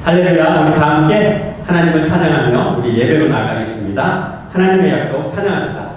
할렐루야. 우리 다 함께 하나님을 찬양하며 우리 예배로 나가겠습니다. 하나님의 약속 찬양합시다.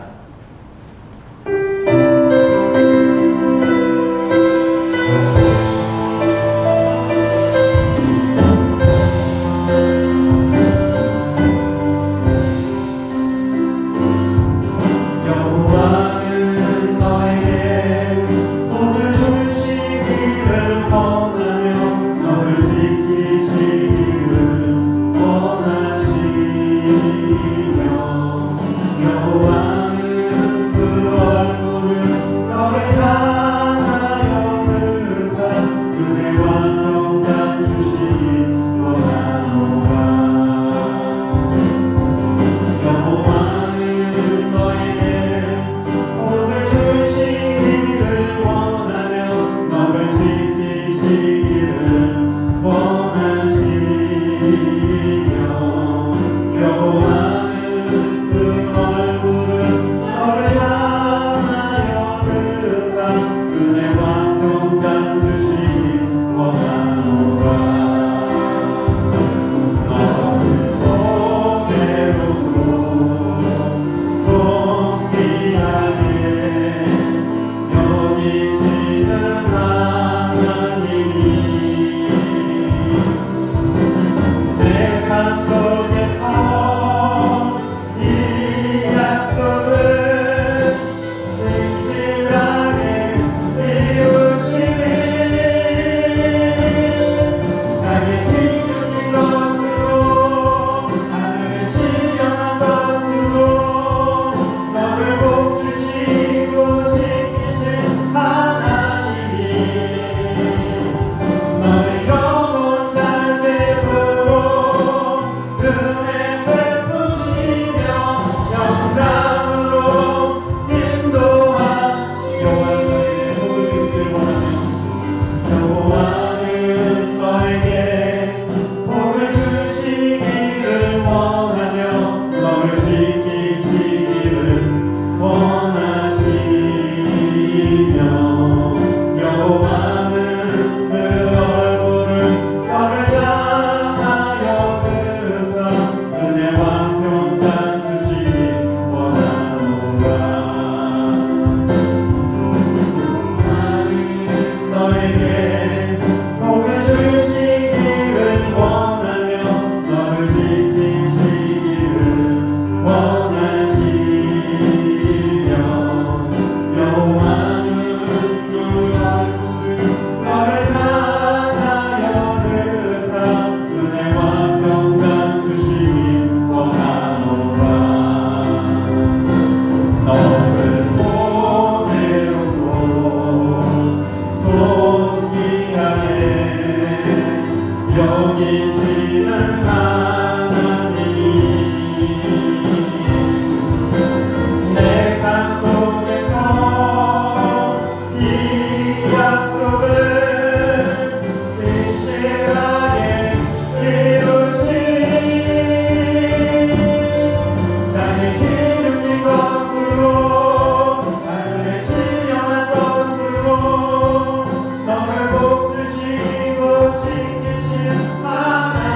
너를 복 주시고 지키신 하나님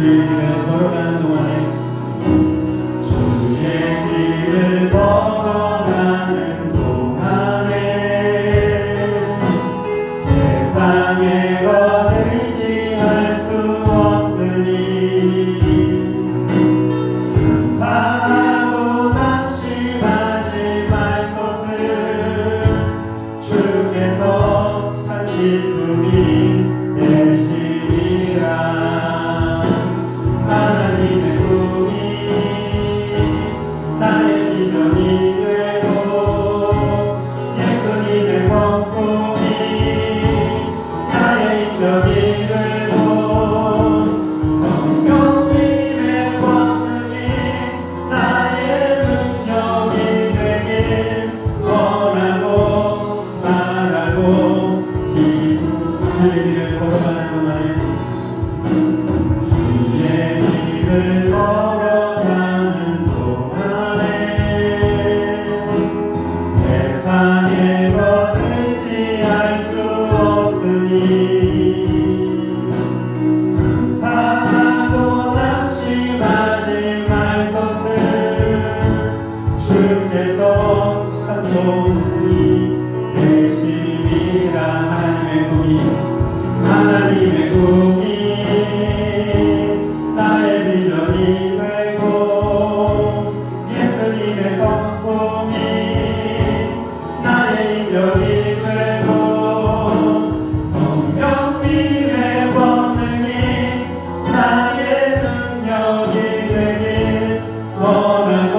주의 길을 걸어가는 동안에 주의 길을 걸어가는 동안에 세상에 것 의지할 수 없으니 감사하고 낙심하지 말 것은 주께서 참 기쁨이 되시리라. 하나님의 꿈이 나의 비전이 되고 예수님의 성품이 나의 인격이 되고 성령님의 권능이 나의 능력이 되길 원하고 말하고 주의 길을 걸어가는 동안에 주의 길을 걸어가는 동안에 세상에 것 의지할 수 없으니 감사하고 낙심하지 말 것은 주께서 참 좋으니 되심이라. 하나님의 꿈이 나의 비전이 되고 예수님의 성품이 나의 인격이 되고 성령님의 권능이 나의 능력이 되길 원하고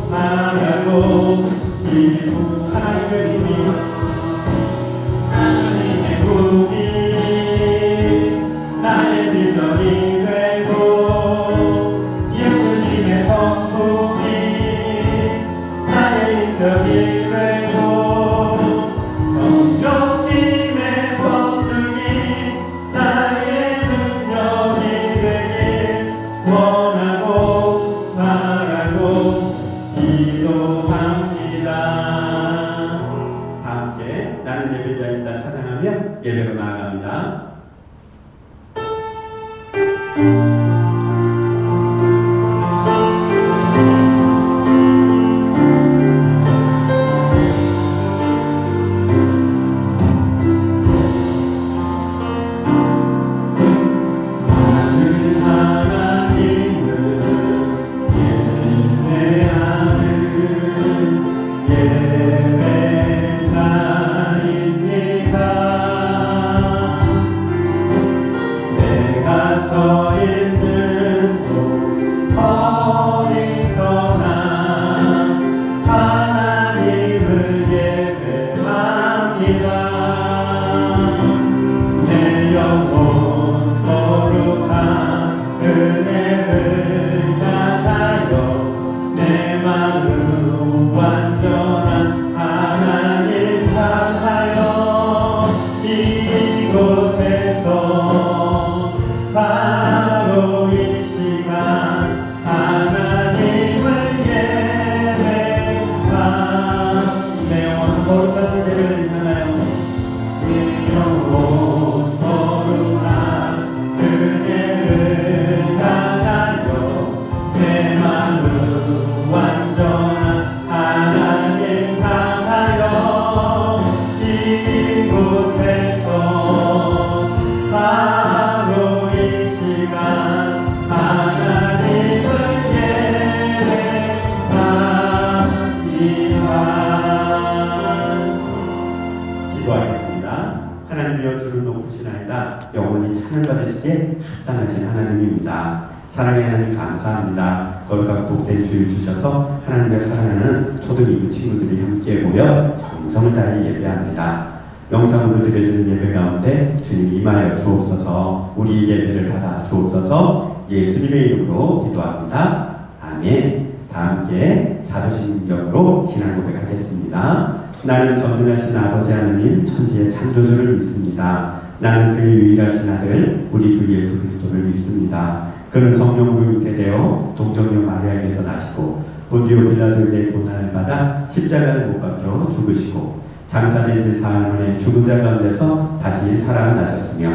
말하고 기도하는 하나님의 꿈이 나의 비전이 되고 예수님의 성품이 나의 인격이 되고 성령님의 권능이 나의 능력이 되길 원하고 말하고 기도합니다. 다 함께 나는 예배자입니다 찬양하며 예배로 나아갑니다. 사랑의 하나님 감사합니다. 거룩하고 복된 주일 주셔서 하나님의 사랑하는 초등이부 친구들이 함께 모여 정성을 다해 예배합니다. 영상으로 드려지는 예배 가운데 주님 임하여 주옵소서. 우리 예배를 받아 주옵소서. 예수님의 이름으로 기도합니다. 아멘. 다 함께 사도신경으로 신앙 고백하겠습니다. 나는 전능하신 아버지 하나님 천지의 창조주를 믿습니다. 나는 그의 유일하신 아들 우리 주 예수 그리스도를 믿습니다. 그는 성령으로 잉태되어 동정녀 마리아에게서 나시고 본디오 빌라도에게 고난을 받아 십자가를 못 박혀 죽으시고 장사된 지 4일 만에 죽은 자 가운데서 다시 살아나셨으며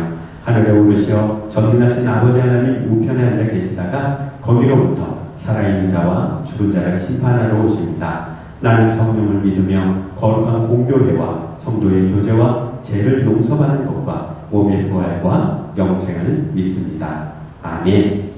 하늘에 오르시어 전능하신 아버지 하나님 우편에 앉아 계시다가 거기로부터 살아있는 자와 죽은 자를 심판하러 오십니다. 나는 성령을 믿으며 거룩한 공교회와 성도의 교제와 죄를 용서받는 것과 몸의 부활과 영생을 믿습니다. 아멘.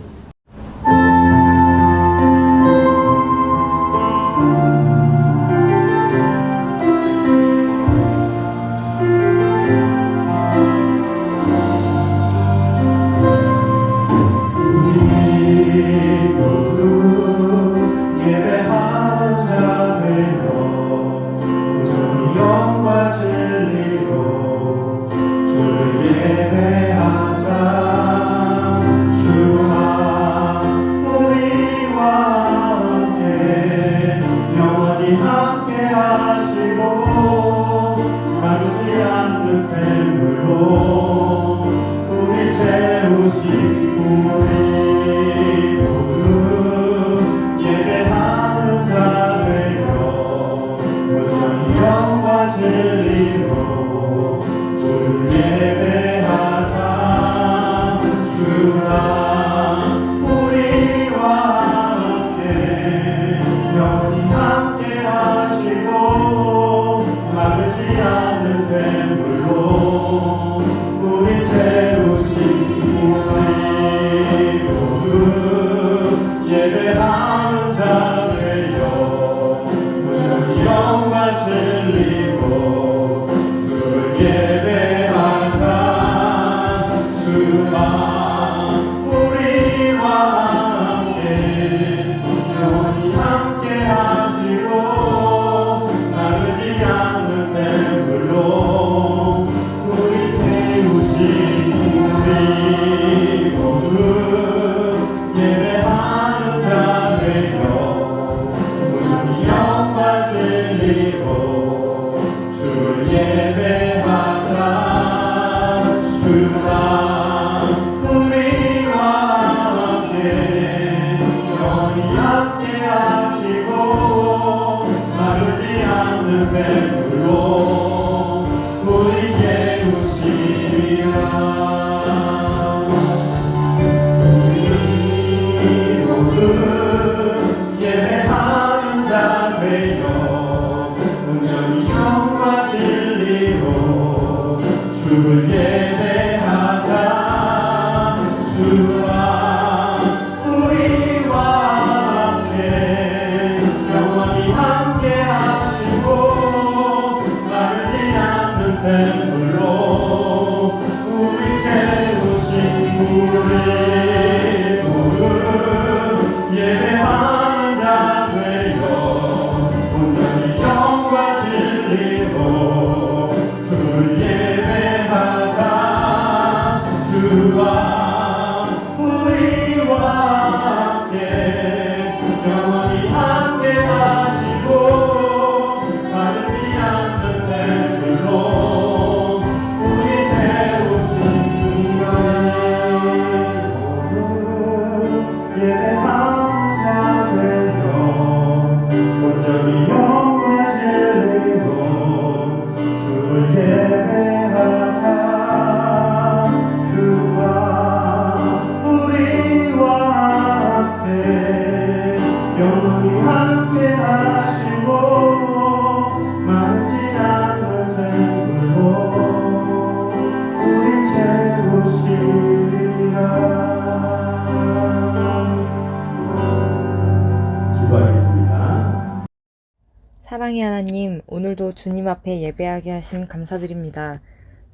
사랑의 하나님, 오늘도 주님 앞에 예배하게 하심 감사드립니다.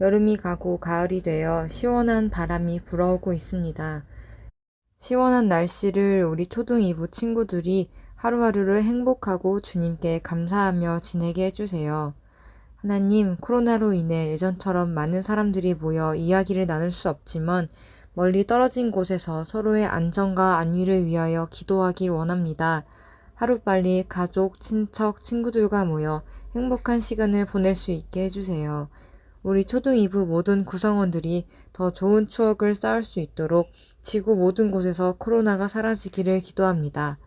여름이 가고 가을이 되어 시원한 바람이 불어오고 있습니다. 시원한 날씨를 우리 초등 2부 친구들이 하루하루를 행복하고 주님께 감사하며 지내게 해주세요. 하나님, 코로나로 인해 예전처럼 많은 사람들이 모여 이야기를 나눌 수 없지만 멀리 떨어진 곳에서 서로의 안전과 안위를 위하여 기도하길 원합니다. 하루빨리 가족, 친척, 친구들과 모여 행복한 시간을 보낼 수 있게 해주세요. 우리 초등 2부 모든 구성원들이 더 좋은 추억을 쌓을 수 있도록 지구 모든 곳에서 코로나가 사라지기를 기도합니다.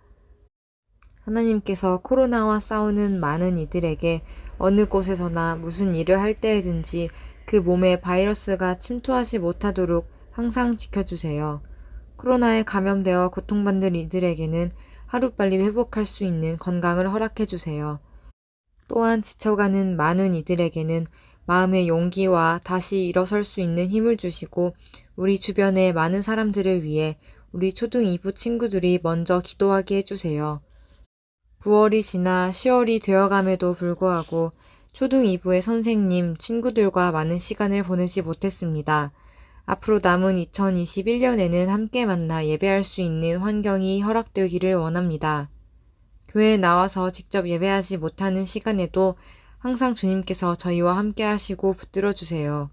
하나님께서 코로나와 싸우는 많은 이들에게 어느 곳에서나 무슨 일을 할 때에든지 그 몸에 바이러스가 침투하지 못하도록 항상 지켜주세요. 코로나에 감염되어 고통받는 이들에게는 하루빨리 회복할 수 있는 건강을 허락해주세요. 또한 지쳐가는 많은 이들에게는 마음의 용기와 다시 일어설 수 있는 힘을 주시고 우리 주변의 많은 사람들을 위해 우리 초등 2부 친구들이 먼저 기도하게 해주세요. 9월이 지나 10월이 되어감에도 불구하고 초등 2부의 선생님, 친구들과 많은 시간을 보내지 못했습니다. 앞으로 남은 2021년에는 함께 만나 예배할 수 있는 환경이 허락되기를 원합니다. 교회에 나와서 직접 예배하지 못하는 시간에도 항상 주님께서 저희와 함께 하시고 붙들어 주세요.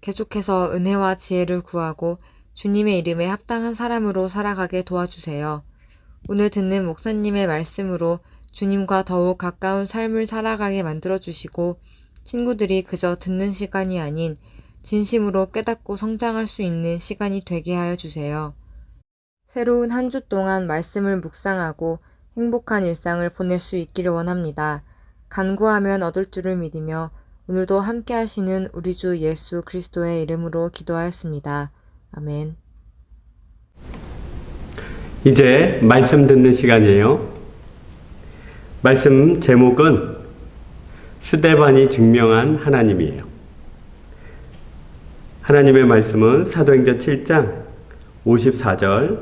계속해서 은혜와 지혜를 구하고 주님의 이름에 합당한 사람으로 살아가게 도와주세요. 오늘 듣는 목사님의 말씀으로 주님과 더욱 가까운 삶을 살아가게 만들어주시고 친구들이 그저 듣는 시간이 아닌 진심으로 깨닫고 성장할 수 있는 시간이 되게 하여 주세요. 새로운 한 주 동안 말씀을 묵상하고 행복한 일상을 보낼 수 있기를 원합니다. 간구하면 얻을 줄을 믿으며 오늘도 함께 하시는 우리 주 예수 그리스도의 이름으로 기도하였습니다. 아멘. 이제 말씀 듣는 시간이에요. 말씀 제목은 스데반이 증명한 하나님이에요. 하나님의 말씀은 사도행전 7장 54절,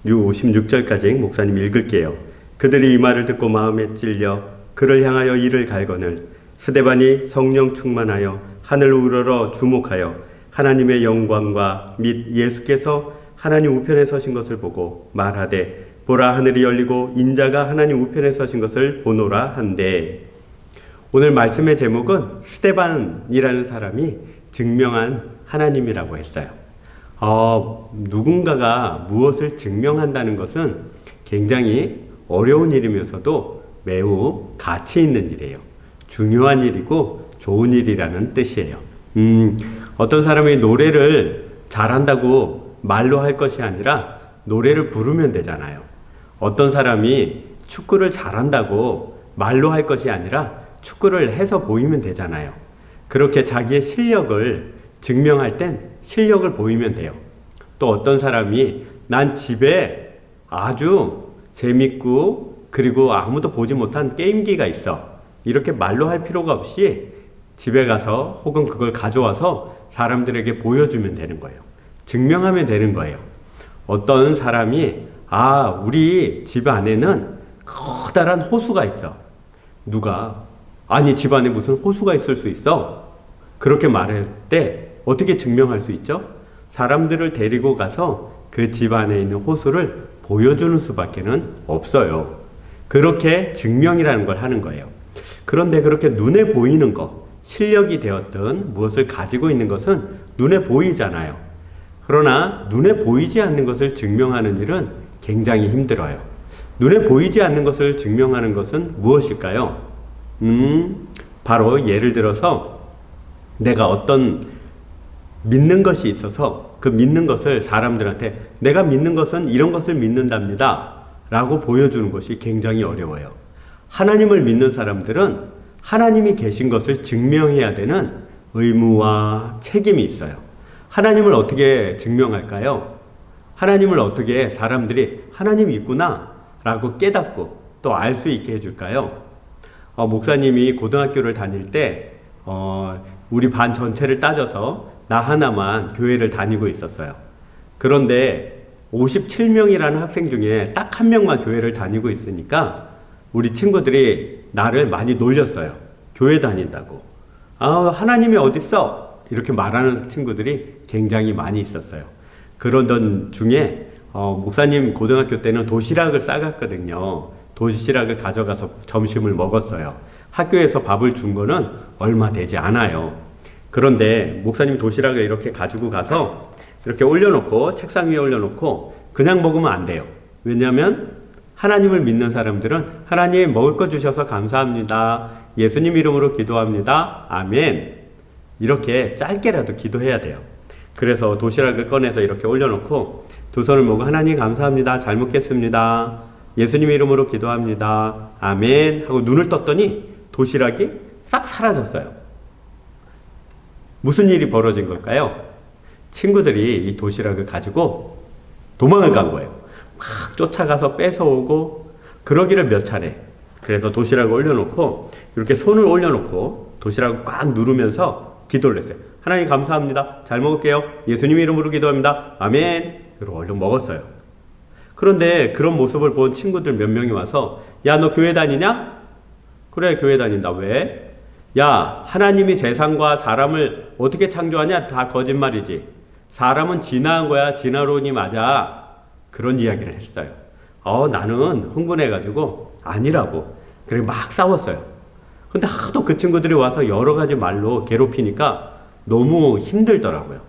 56절까지 목사님 읽을게요. 그들이 이 말을 듣고 마음에 찔려 그를 향하여 이를 갈거늘 스데반이 성령 충만하여 하늘 우러러 주목하여 하나님의 영광과 및 예수께서 하나님 우편에 서신 것을 보고 말하되 보라 하늘이 열리고 인자가 하나님 우편에 서신 것을 보노라 한대. 오늘 말씀의 제목은 스데반이라는 사람이 증명한 하나님이라고 했어요. 누군가가 무엇을 증명한다는 것은 굉장히 어려운 일이면서도 매우 가치 있는 일이에요. 중요한 일이고 좋은 일이라는 뜻이에요. 어떤 사람이 노래를 잘한다고 말로 할 것이 아니라 노래를 부르면 되잖아요. 어떤 사람이 축구를 잘한다고 말로 할 것이 아니라 축구를 해서 보이면 되잖아요. 그렇게 자기의 실력을 증명할 땐 실력을 보이면 돼요. 또 어떤 사람이 난 집에 아주 재밌고 그리고 아무도 보지 못한 게임기가 있어. 이렇게 말로 할 필요가 없이 집에 가서 혹은 그걸 가져와서 사람들에게 보여주면 되는 거예요. 증명하면 되는 거예요. 어떤 사람이 우리 집 안에는 커다란 호수가 있어. 누가 아니 집 안에 무슨 호수가 있을 수 있어? 그렇게 말할 때 어떻게 증명할 수 있죠? 사람들을 데리고 가서 그 집 안에 있는 호수를 보여주는 수밖에는 없어요. 그렇게 증명이라는 걸 하는 거예요. 그런데 그렇게 눈에 보이는 것, 실력이 되었든 무엇을 가지고 있는 것은 눈에 보이잖아요. 그러나 눈에 보이지 않는 것을 증명하는 일은 굉장히 힘들어요. 눈에 보이지 않는 것을 증명하는 것은 무엇일까요? 바로 예를 들어서 내가 어떤 믿는 것이 있어서 그 믿는 것을 사람들한테 내가 믿는 것은 이런 것을 믿는답니다 라고 보여주는 것이 굉장히 어려워요. 하나님을 믿는 사람들은 하나님이 계신 것을 증명해야 되는 의무와 책임이 있어요. 하나님을 어떻게 증명할까요? 하나님을 어떻게 사람들이 하나님이 있구나 라고 깨닫고 또 알 수 있게 해줄까요? 목사님이 고등학교를 다닐 때 우리 반 전체를 따져서 나 하나만 교회를 다니고 있었어요. 그런데 57명이라는 학생 중에 딱 한 명만 교회를 다니고 있으니까 우리 친구들이 나를 많이 놀렸어요. 교회 다닌다고. 하나님이 어딨어? 이렇게 말하는 친구들이 굉장히 많이 있었어요. 그러던 중에 목사님 고등학교 때는 도시락을 싸갔거든요. 도시락을 가져가서 점심을 먹었어요. 학교에서 밥을 준 거는 얼마 되지 않아요. 그런데 목사님 도시락을 이렇게 가지고 가서 이렇게 올려놓고 책상 위에 올려놓고 그냥 먹으면 안 돼요. 왜냐하면 하나님을 믿는 사람들은 하나님 먹을 거 주셔서 감사합니다. 예수님 이름으로 기도합니다. 아멘. 이렇게 짧게라도 기도해야 돼요. 그래서 도시락을 꺼내서 이렇게 올려놓고 두 손을 모으고 하나님 감사합니다. 잘 먹겠습니다. 예수님 이름으로 기도합니다. 아멘 하고 눈을 떴더니 도시락이 싹 사라졌어요. 무슨 일이 벌어진 걸까요? 친구들이 이 도시락을 가지고 도망을 간 거예요. 막 쫓아가서 뺏어오고 그러기를 몇 차례. 그래서 도시락을 올려놓고 이렇게 손을 올려놓고 도시락을 꽉 누르면서 기도를 했어요. 하나님 감사합니다. 잘 먹을게요. 예수님 이름으로 기도합니다. 아멘. 그리고 얼른 먹었어요. 그런데 그런 모습을 본 친구들 몇 명이 와서 야, 너 교회 다니냐? 그래, 교회 다닌다. 왜? 야, 하나님이 세상과 사람을 어떻게 창조하냐? 다 거짓말이지. 사람은 진화한 거야. 진화론이 맞아. 그런 이야기를 했어요. 나는 흥분해가지고 아니라고. 그래 막 싸웠어요. 근데 하도 그 친구들이 와서 여러 가지 말로 괴롭히니까 너무 힘들더라고요.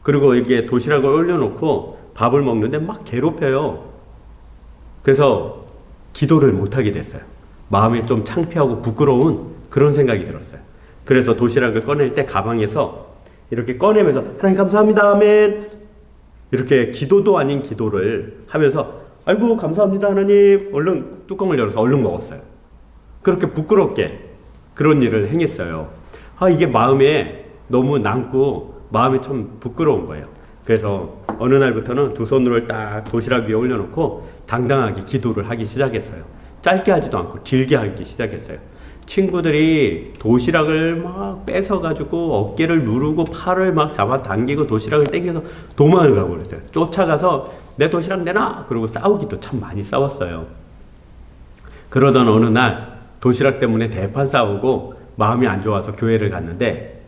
그리고 이게 도시락을 올려놓고 밥을 먹는데 막 괴롭혀요. 그래서 기도를 못하게 됐어요. 마음이 좀 창피하고 부끄러운 그런 생각이 들었어요. 그래서 도시락을 꺼낼 때 가방에서 이렇게 꺼내면서 하나님 감사합니다 아멘 이렇게 기도도 아닌 기도를 하면서 아이고 감사합니다 하나님 얼른 뚜껑을 열어서 얼른 먹었어요. 그렇게 부끄럽게 그런 일을 행했어요. 이게 마음에 너무 남고 마음이 참 부끄러운 거예요. 그래서 어느 날부터는 두 손을 딱 도시락 위에 올려놓고 당당하게 기도를 하기 시작했어요. 짧게 하지도 않고 길게 하기 시작했어요. 친구들이 도시락을 막 뺏어가지고 어깨를 누르고 팔을 막 잡아당기고 도시락을 땡겨서 도망을 가고 그랬어요. 쫓아가서 내 도시락 내놔! 그러고 싸우기도 참 많이 싸웠어요. 그러던 어느 날 도시락 때문에 대판 싸우고 마음이 안 좋아서 교회를 갔는데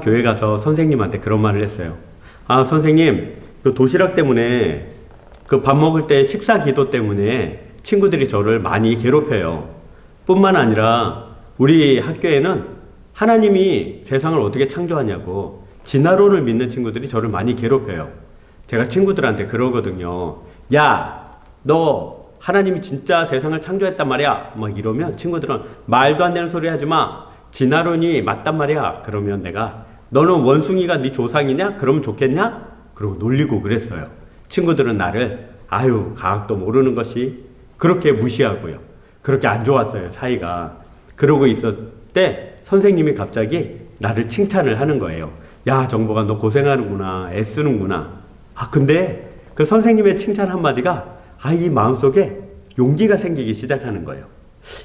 교회 가서 선생님한테 그런 말을 했어요. 선생님, 그 도시락 때문에 그 밥 먹을 때 식사 기도 때문에 친구들이 저를 많이 괴롭혀요. 뿐만 아니라 우리 학교에는 하나님이 세상을 어떻게 창조하냐고 진화론을 믿는 친구들이 저를 많이 괴롭혀요. 제가 친구들한테 그러거든요. 야, 너 하나님이 진짜 세상을 창조했단 말이야. 막 이러면 친구들은 말도 안 되는 소리 하지 마. 진화론이 맞단 말이야. 그러면 내가 너는 원숭이가 네 조상이냐? 그러면 좋겠냐? 그러고 놀리고 그랬어요. 친구들은 나를 과학도 모르는 것이 그렇게 무시하고요. 그렇게 안 좋았어요, 사이가. 그러고 있을 때 선생님이 갑자기 나를 칭찬을 하는 거예요. 야, 정보가 너 고생하는구나, 애쓰는구나. 근데 그 선생님의 칭찬 한마디가 이 마음속에 용기가 생기기 시작하는 거예요.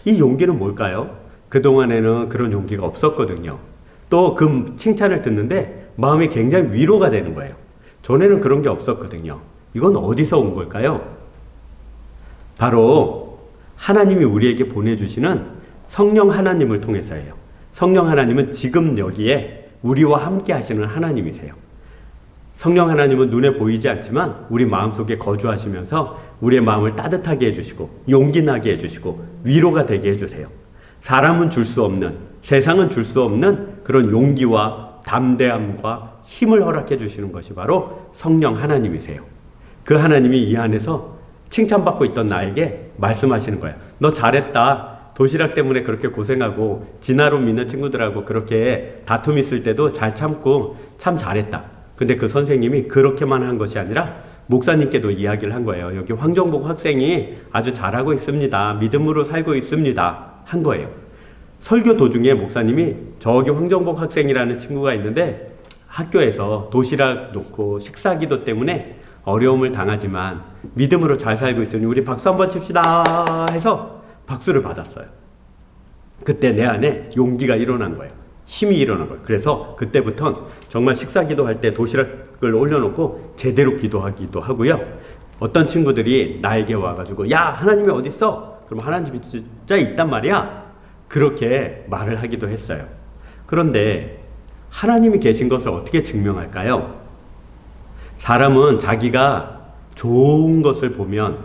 이 용기는 뭘까요? 그동안에는 그런 용기가 없었거든요. 또 그 칭찬을 듣는데 마음이 굉장히 위로가 되는 거예요. 전에는 그런 게 없었거든요. 이건 어디서 온 걸까요? 바로 하나님이 우리에게 보내주시는 성령 하나님을 통해서예요. 성령 하나님은 지금 여기에 우리와 함께 하시는 하나님이세요. 성령 하나님은 눈에 보이지 않지만 우리 마음속에 거주하시면서 우리의 마음을 따뜻하게 해주시고 용기 나게 해주시고 위로가 되게 해주세요. 사람은 줄 수 없는, 세상은 줄 수 없는 그런 용기와 담대함과 힘을 허락해 주시는 것이 바로 성령 하나님이세요. 그 하나님이 이 안에서 칭찬받고 있던 나에게 말씀하시는 거예요. 너 잘했다. 도시락 때문에 그렇게 고생하고 진화론 믿는 친구들하고 그렇게 다툼 있을 때도 잘 참고 참 잘했다. 근데 그 선생님이 그렇게만 한 것이 아니라 목사님께도 이야기를 한 거예요. 여기 황정복 학생이 아주 잘하고 있습니다. 믿음으로 살고 있습니다. 한 거예요. 설교 도중에 목사님이 저기 황정복 학생이라는 친구가 있는데 학교에서 도시락 놓고 식사기도 때문에 어려움을 당하지만 믿음으로 잘 살고 있으니 우리 박수 한번 칩시다 해서 박수를 받았어요. 그때 내 안에 용기가 일어난 거예요. 힘이 일어난 거예요. 그래서 그때부터는 정말 식사 기도할 때 도시락을 올려놓고 제대로 기도하기도 하고요. 어떤 친구들이 나에게 와가지고 야, 하나님이 어디 있어? 그럼 하나님이 진짜 있단 말이야. 그렇게 말을 하기도 했어요. 그런데 하나님이 계신 것을 어떻게 증명할까요? 사람은 자기가 좋은 것을 보면,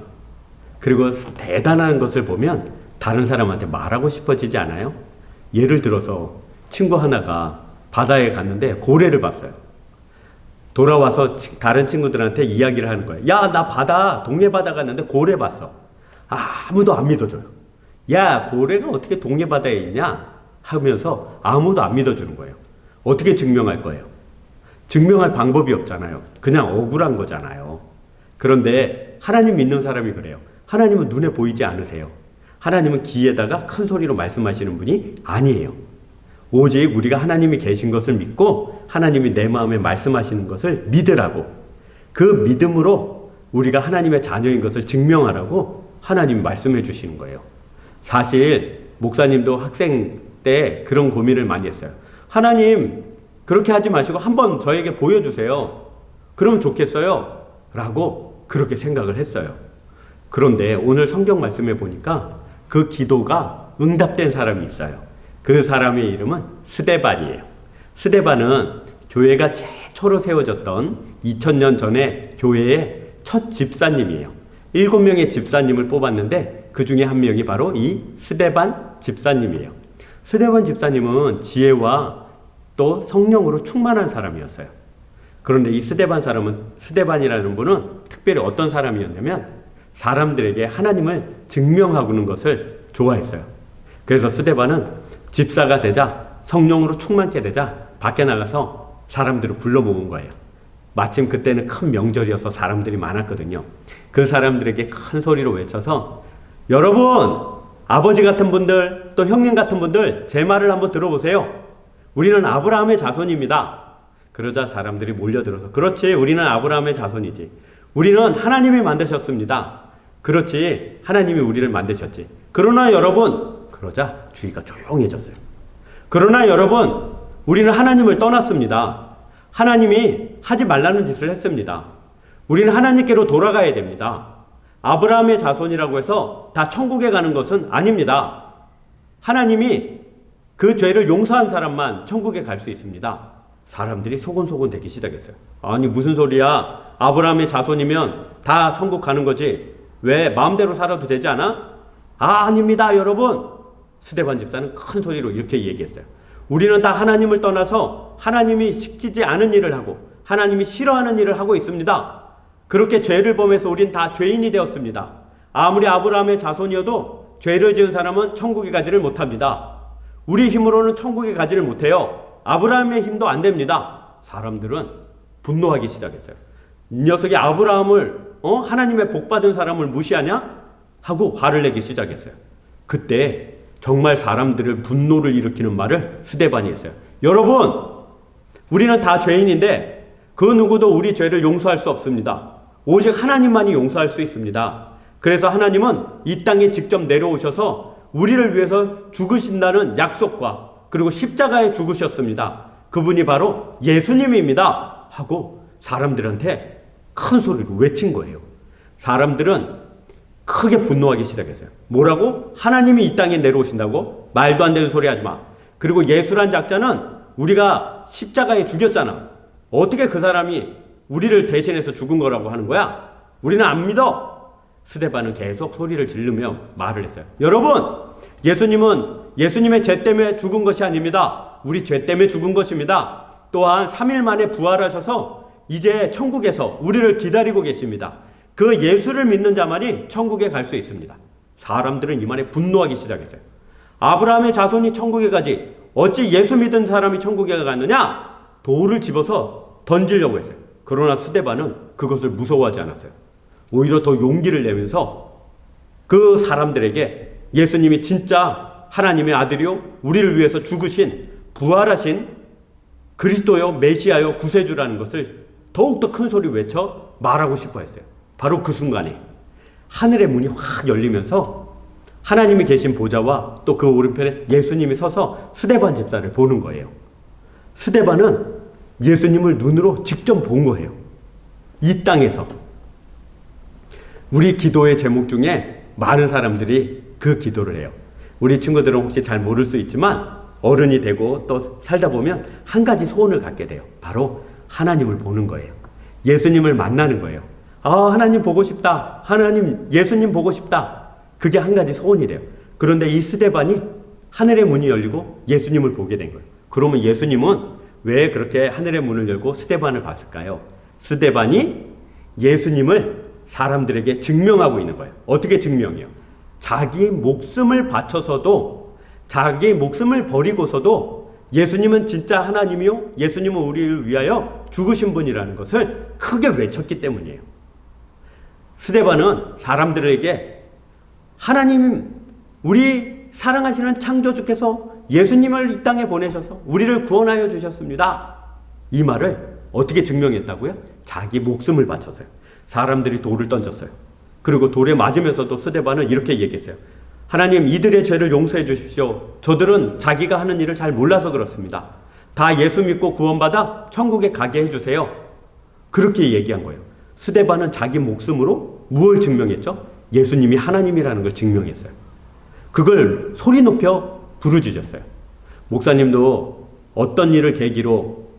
그리고 대단한 것을 보면 다른 사람한테 말하고 싶어지지 않아요? 예를 들어서 친구 하나가 바다에 갔는데 고래를 봤어요. 돌아와서 다른 친구들한테 이야기를 하는 거예요. 야, 나 동해 바다 갔는데 고래 봤어. 아무도 안 믿어줘요. 야, 고래가 어떻게 동해 바다에 있냐? 하면서 아무도 안 믿어주는 거예요. 어떻게 증명할 거예요? 증명할 방법이 없잖아요. 그냥 억울한 거잖아요. 그런데 하나님 믿는 사람이 그래요. 하나님은 눈에 보이지 않으세요. 하나님은 귀에다가 큰 소리로 말씀하시는 분이 아니에요. 오직 우리가 하나님이 계신 것을 믿고 하나님이 내 마음에 말씀하시는 것을 믿으라고, 그 믿음으로 우리가 하나님의 자녀인 것을 증명하라고 하나님이 말씀해 주시는 거예요. 사실 목사님도 학생 때 그런 고민을 많이 했어요. 하나님, 그렇게 하지 마시고 한번 저에게 보여주세요. 그러면 좋겠어요. 라고 그렇게 생각을 했어요. 그런데 오늘 성경 말씀에 보니까 그 기도가 응답된 사람이 있어요. 그 사람의 이름은 스데반이에요. 스데반은 교회가 최초로 세워졌던 2000년 전에 교회의 첫 집사님이에요. 7명의 집사님을 뽑았는데 그 중에 한 명이 바로 이 스데반 집사님이에요. 스데반 집사님은 지혜와 또 성령으로 충만한 사람이었어요. 그런데 이 스데반이라는 분은 특별히 어떤 사람이었냐면 사람들에게 하나님을 증명하는 것을 좋아했어요. 그래서 스데반은 집사가 되자, 성령으로 충만케 되자 밖에 나가서 사람들을 불러 모은 거예요. 마침 그때는 큰 명절이어서 사람들이 많았거든요. 그 사람들에게 큰 소리로 외쳐서, 여러분, 아버지 같은 분들, 또 형님 같은 분들, 제 말을 한번 들어보세요. 우리는 아브라함의 자손입니다. 그러자 사람들이 몰려들어서, 그렇지, 우리는 아브라함의 자손이지. 우리는 하나님이 만드셨습니다. 그렇지, 하나님이 우리를 만드셨지. 그러나 여러분, 그러자 주위가 조용해졌어요. 그러나 여러분, 우리는 하나님을 떠났습니다. 하나님이 하지 말라는 짓을 했습니다. 우리는 하나님께로 돌아가야 됩니다. 아브라함의 자손이라고 해서 다 천국에 가는 것은 아닙니다. 하나님이 그 죄를 용서한 사람만 천국에 갈 수 있습니다. 사람들이 소곤소곤 되기 시작했어요. 아니, 무슨 소리야? 아브라함의 자손이면 다 천국 가는 거지. 왜 마음대로 살아도 되지 않아? 아닙니다, 여러분. 스데반 집사는 큰 소리로 이렇게 얘기했어요. 우리는 다 하나님을 떠나서 하나님이 시키지 않은 일을 하고 하나님이 싫어하는 일을 하고 있습니다. 그렇게 죄를 범해서 우린 다 죄인이 되었습니다. 아무리 아브라함의 자손이어도 죄를 지은 사람은 천국에 가지를 못합니다. 우리 힘으로는 천국에 가지를 못해요. 아브라함의 힘도 안 됩니다. 사람들은 분노하기 시작했어요. 이 녀석이 아브라함을 하나님의 복받은 사람을 무시하냐? 하고 화를 내기 시작했어요. 그때 정말 사람들을 분노를 일으키는 말을 스데반이 했어요. 여러분, 우리는 다 죄인인데 그 누구도 우리 죄를 용서할 수 없습니다. 오직 하나님만이 용서할 수 있습니다. 그래서 하나님은 이 땅에 직접 내려오셔서 우리를 위해서 죽으신다는 약속과 그리고 십자가에 죽으셨습니다. 그분이 바로 예수님입니다. 하고 사람들한테 큰 소리로 외친 거예요. 사람들은 크게 분노하기 시작했어요. 뭐라고? 하나님이 이 땅에 내려오신다고? 말도 안 되는 소리 하지 마. 그리고 예수란 작자는 우리가 십자가에 죽였잖아. 어떻게 그 사람이 우리를 대신해서 죽은 거라고 하는 거야? 우리는 안 믿어. 스데반은 계속 소리를 지르며 말을 했어요. 여러분, 예수님은 예수님의 죄 때문에 죽은 것이 아닙니다. 우리 죄 때문에 죽은 것입니다. 또한 3일 만에 부활하셔서 이제 천국에서 우리를 기다리고 계십니다. 그 예수를 믿는 자만이 천국에 갈 수 있습니다. 사람들은 이 말에 분노하기 시작했어요. 아브라함의 자손이 천국에 가지 어찌 예수 믿은 사람이 천국에 가느냐? 돌을 집어서 던지려고 했어요. 그러나 스데반은 그것을 무서워하지 않았어요. 오히려 더 용기를 내면서 그 사람들에게 예수님이 진짜 하나님의 아들이요, 우리를 위해서 죽으신 부활하신 그리스도요, 메시아요, 구세주라는 것을 더욱더 큰 소리 외쳐 말하고 싶어 했어요. 바로 그 순간에 하늘의 문이 확 열리면서 하나님이 계신 보좌와 또 그 오른편에 예수님이 서서 스데반 집사를 보는 거예요. 스데반은 예수님을 눈으로 직접 본 거예요. 이 땅에서. 우리 기도의 제목 중에 많은 사람들이 그 기도를 해요. 우리 친구들은 혹시 잘 모를 수 있지만 어른이 되고 또 살다 보면 한 가지 소원을 갖게 돼요. 바로 하나님을 보는 거예요. 예수님을 만나는 거예요. 하나님 보고 싶다. 하나님, 예수님 보고 싶다. 그게 한 가지 소원이 돼요. 그런데 이 스데반이 하늘의 문이 열리고 예수님을 보게 된 거예요. 그러면 예수님은 왜 그렇게 하늘의 문을 열고 스데반을 봤을까요? 스데반이 예수님을 사람들에게 증명하고 있는 거예요. 어떻게 증명해요? 자기 목숨을 바쳐서도, 자기 목숨을 버리고서도 예수님은 진짜 하나님이요, 예수님은 우리를 위하여 죽으신 분이라는 것을 크게 외쳤기 때문이에요. 스데반은 사람들에게 하나님, 우리 사랑하시는 창조주께서 예수님을 이 땅에 보내셔서 우리를 구원하여 주셨습니다. 이 말을 어떻게 증명했다고요? 자기 목숨을 바쳐서요. 사람들이 돌을 던졌어요. 그리고 돌에 맞으면서도 스데반은 이렇게 얘기했어요. 하나님, 이들의 죄를 용서해 주십시오. 저들은 자기가 하는 일을 잘 몰라서 그렇습니다. 다 예수 믿고 구원받아 천국에 가게 해주세요. 그렇게 얘기한 거예요. 스데반은 자기 목숨으로 무엇을 증명했죠? 예수님이 하나님이라는 걸 증명했어요. 그걸 소리 높여 부르짖었어요. 목사님도 어떤 일을 계기로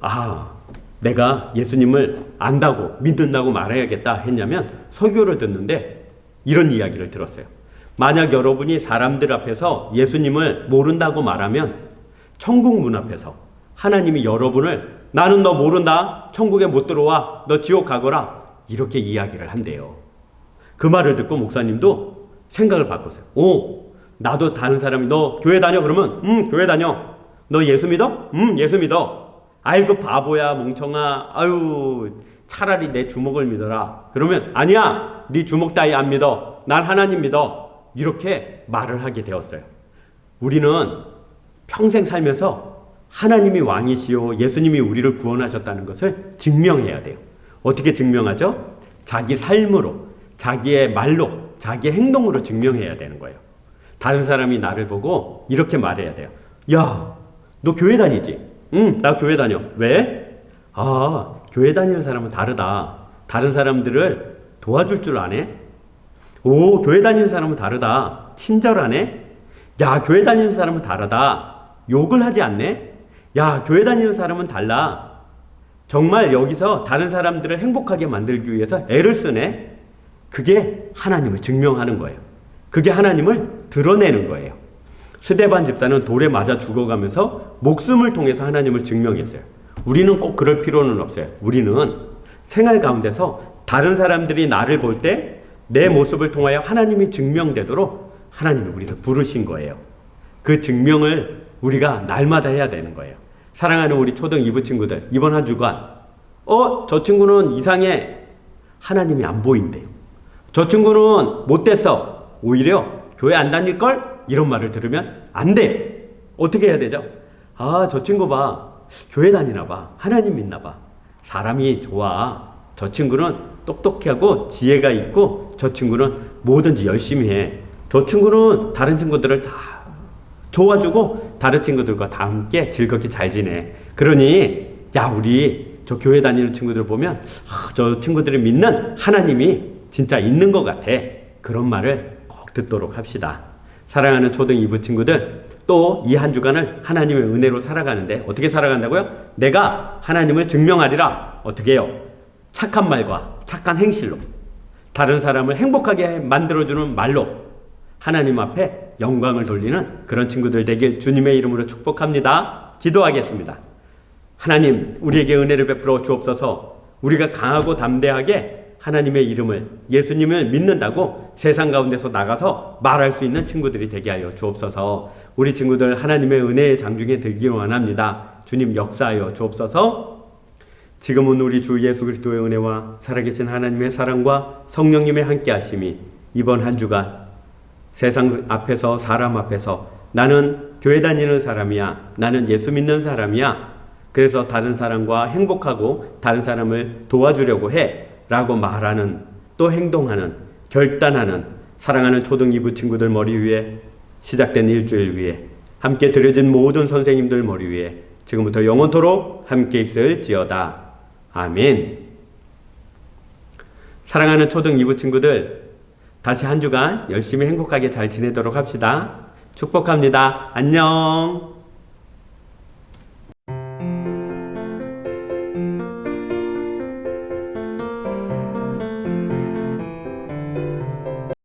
내가 예수님을 안다고 믿는다고 말해야겠다 했냐면, 설교를 듣는데 이런 이야기를 들었어요. 만약 여러분이 사람들 앞에서 예수님을 모른다고 말하면 천국 문 앞에서 하나님이 여러분을 나는 너 모른다, 천국에 못 들어와, 너 지옥 가거라, 이렇게 이야기를 한대요. 그 말을 듣고 목사님도 생각을 바꿨어요. 나도 다른 사람이 너 교회 다녀? 그러면 교회 다녀. 너 예수 믿어? 예수 믿어. 아이고 바보야 멍청아, 아유 차라리 내 주먹을 믿어라. 그러면 아니야, 네 주먹 따위 안 믿어, 난 하나님 믿어. 이렇게 말을 하게 되었어요. 우리는 평생 살면서 하나님이 왕이시오, 예수님이 우리를 구원하셨다는 것을 증명해야 돼요. 어떻게 증명하죠? 자기 삶으로, 자기의 말로, 자기의 행동으로 증명해야 되는 거예요. 다른 사람이 나를 보고 이렇게 말해야 돼요. 야, 너 교회 다니지? 응, 나 교회 다녀. 왜? 교회 다니는 사람은 다르다. 다른 사람들을 도와줄 줄 아네? 교회 다니는 사람은 다르다. 친절하네? 야, 교회 다니는 사람은 다르다. 욕을 하지 않네? 야, 교회 다니는 사람은 달라. 정말 여기서 다른 사람들을 행복하게 만들기 위해서 애를 쓰네? 그게 하나님을 증명하는 거예요. 그게 하나님을 드러내는 거예요. 스데반 집사는 돌에 맞아 죽어가면서 목숨을 통해서 하나님을 증명했어요. 우리는 꼭 그럴 필요는 없어요. 우리는 생활 가운데서 다른 사람들이 나를 볼 때 내 모습을 통하여 하나님이 증명되도록 하나님이 우리를 부르신 거예요. 그 증명을 우리가 날마다 해야 되는 거예요. 사랑하는 우리 초등 2부 친구들, 이번 한 주간 저 친구는 이상해, 하나님이 안 보인대요. 저 친구는 못됐어, 오히려 교회 안 다닐걸? 이런 말을 들으면 안 돼. 어떻게 해야 되죠? 저 친구 봐, 교회 다니나 봐, 하나님 믿나 봐, 사람이 좋아, 저 친구는 똑똑하고 지혜가 있고, 저 친구는 뭐든지 열심히 해, 저 친구는 다른 친구들을 다 도와주고 다른 친구들과 다 함께 즐겁게 잘 지내. 그러니 야, 우리 저 교회 다니는 친구들 보면 저 친구들이 믿는 하나님이 진짜 있는 것 같아. 그런 말을 꼭 듣도록 합시다. 사랑하는 초등 2부 친구들, 또 이 한 주간을 하나님의 은혜로 살아가는데 어떻게 살아간다고요? 내가 하나님을 증명하리라. 어떻게 해요? 착한 말과 착한 행실로, 다른 사람을 행복하게 만들어주는 말로 하나님 앞에 영광을 돌리는 그런 친구들 되길 주님의 이름으로 축복합니다. 기도하겠습니다. 하나님, 우리에게 은혜를 베풀어 주옵소서. 우리가 강하고 담대하게 하나님의 이름을, 예수님을 믿는다고 세상 가운데서 나가서 말할 수 있는 친구들이 되게 하여 주옵소서. 우리 친구들 하나님의 은혜의 장중에 들기 원합니다. 주님 역사하여 주옵소서. 지금은 우리 주 예수 그리스도의 은혜와 살아계신 하나님의 사랑과 성령님의 함께하심이 이번 한 주간 세상 앞에서, 사람 앞에서 나는 교회 다니는 사람이야, 나는 예수 믿는 사람이야, 그래서 다른 사람과 행복하고 다른 사람을 도와주려고 해 라고 말하는, 또 행동하는, 결단하는 사랑하는 초등 2부 친구들 머리 위에, 시작된 일주일 위에, 함께 드려진 모든 선생님들 머리 위에 지금부터 영원토록 함께 있을지어다. 아멘. 사랑하는 초등 2부 친구들, 다시 한 주간 열심히 행복하게 잘 지내도록 합시다. 축복합니다. 안녕.